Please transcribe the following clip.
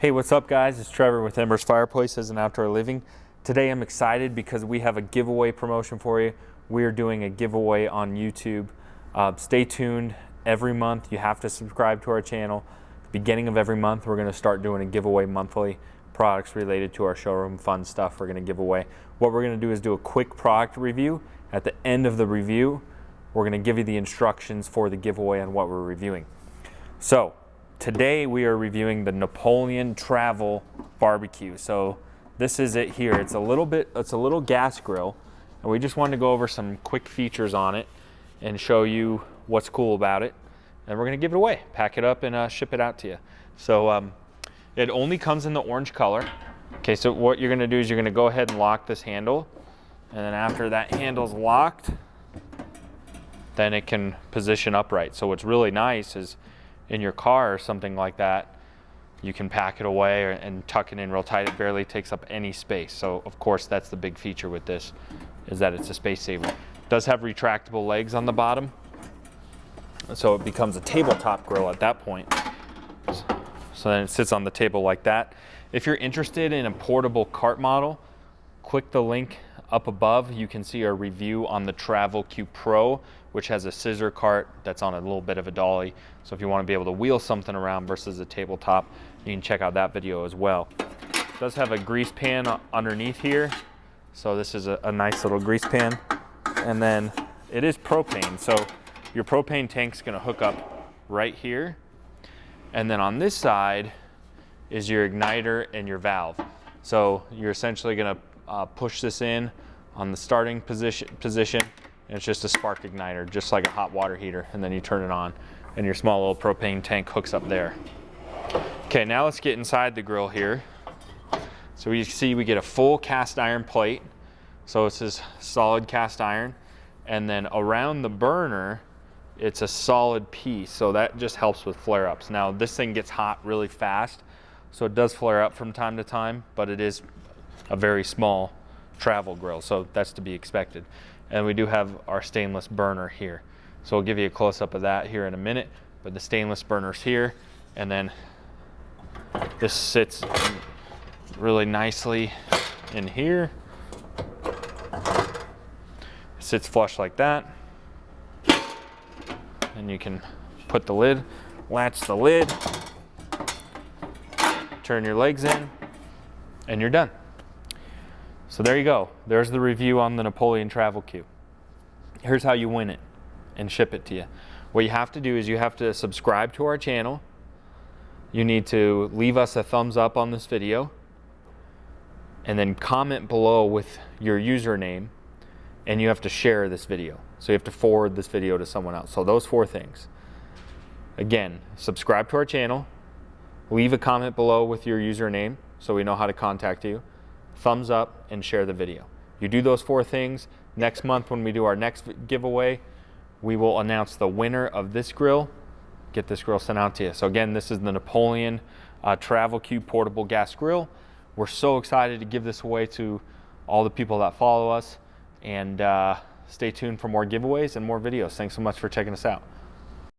Hey, what's up guys? It's Trevor with Embers Fireplaces and Outdoor Living. Today I'm excited because we have a giveaway promotion for you. We're doing a giveaway on YouTube. Stay tuned. Every month you have to subscribe to our channel. At the beginning of every month we're going to start doing a giveaway monthly. Products related to our showroom, fun stuff we're going to give away. What we're going to do is do a quick product review. At the end of the review, we're going to give you the instructions for the giveaway on what we're reviewing. So today we are reviewing the Napoleon Travel Barbecue. So this is it here. It's a little gas grill, and we just wanted to go over some quick features on it and show you what's cool about it. And we're gonna give it away, pack it up and ship it out to you. So it only comes in the orange color. Okay, so what you're gonna do is you're gonna go ahead and lock this handle, and then after that handle's locked, then it can position upright. So what's really nice is in your car or something like that, you can pack it away and tuck it in real tight. It barely takes up any space. So of course that's the big feature with this, is that it's a space saver. It does have retractable legs on the bottom, so it becomes a tabletop grill at that point. So then it sits on the table like that. If you're interested in a portable cart model, click the link up above. You can see our review on the Travel Q Pro, which has a scissor cart that's on a little bit of a dolly. So if you want to be able to wheel something around versus a tabletop, you can check out that video as well. It does have a grease pan underneath here. So this is a nice little grease pan. And then it is propane. So your propane tank's gonna hook up right here. And then on this side is your igniter and your valve. So you're essentially gonna push this in on the starting position, and it's just a spark igniter, just like a hot water heater, and then you turn it on and your small little propane tank hooks up there. Okay, now let's get inside the grill here. So you see we get a full cast iron plate. So it's this solid cast iron, and then around the burner it's a solid piece, so that just helps with flare-ups. Now this thing gets hot really fast, so it does flare up from time to time, but it is a very small travel grill, so that's to be expected. And we do have our stainless burner here, so we'll give you a close-up of that here in a minute. But the stainless burner's here, and then this sits really nicely in here. It sits flush like that, and you can put the lid, latch the lid, turn your legs in, and you're done. So there you go. There's the review on the Napoleon Travel Q. Here's how you win it and ship it to you. What you have to do is you have to subscribe to our channel. You need to leave us a thumbs up on this video, and then comment below with your username, and you have to share this video. So you have to forward this video to someone else. So those 4 things. Again, subscribe to our channel, leave a comment below with your username so we know how to contact you, thumbs up, and share the video. You do those 4 things. Next month when we do our next giveaway, we will announce the winner of this grill, get this grill sent out to you. So again, this is the Napoleon Travel Q Portable Gas Grill. We're so excited to give this away to all the people that follow us, and stay tuned for more giveaways and more videos. Thanks so much for checking us out.